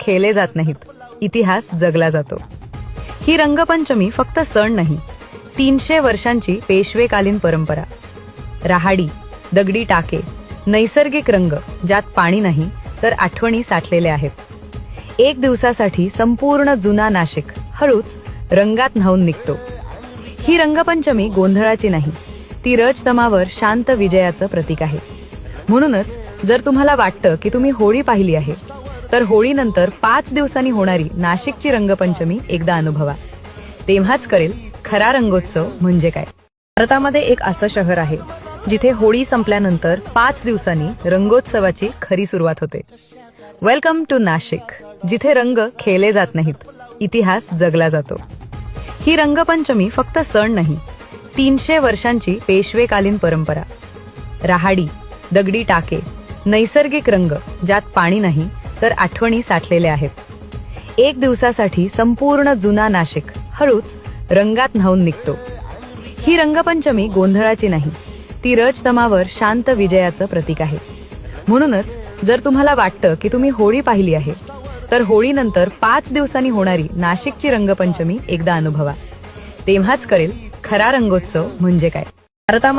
खेळले जात नाहीत, इतिहास जगला जातो। ही रंगपंचमी फक्त सण नाही, 300 वर्षांची पेशवेकालीन परंपरा। राहाडी, दगडी टाके, नैसर्गिक रंग ज्यात पाणी नाही तर आठवणी साठलेल्या आहेत। एक दिवसासाठी संपूर्ण जुना नाशिक हळूच रंगात न्हाऊन निघतो। ही रंगपंचमी गोंधळाची नाही, ती रजतमावर शांत विजयाचं प्रतीक आहे। म्हणूनच जर तुम्हाला वाटतं की तुम्ही होळी पाहिली आहे, तर होळीनंतर 5 दिवसांनी होणारी नाशिकची रंगपंचमी एकदा अनुभवा। तेव्हाच कळेल खरा रंगोत्सव म्हणजे काय। भारतामध्ये एक असं शहर आहे जिथे होळी संपल्यानंतर 5 दिवसांनी रंगोत्सवाची खरी सुरुवात होते। वेलकम टू नाशिक, जिथे रंग खेळले जात नाहीत, इतिहास जगला जातो। ही रंगपंचमी फक्त सण नाही, 300 वर्षांची पेशवेकालीन परंपरा। राहाडी, दगडी टाके, नैसर्गिक रंग ज्यात पाणी नाही तर आठवणी साठलेल्या आहेत। एक दिवसासाठी संपूर्ण जुना नाशिक हळूच रंगात न्हाऊन निघतो। ही रंगपंचमी गोंधळाची नाही, ती रजतमावर शांत विजयाचं प्रतीक आहे। म्हणूनच जर तुम्हाला वाटतं की तुम्ही होळी पाहिली आहे, तर होळीनंतर 5 दिवसांनी होणारी नाशिकची रंगपंचमी एकदा अनुभवा। तेव्हाच कळेल खरा रंगोत्सव म्हणजे काय।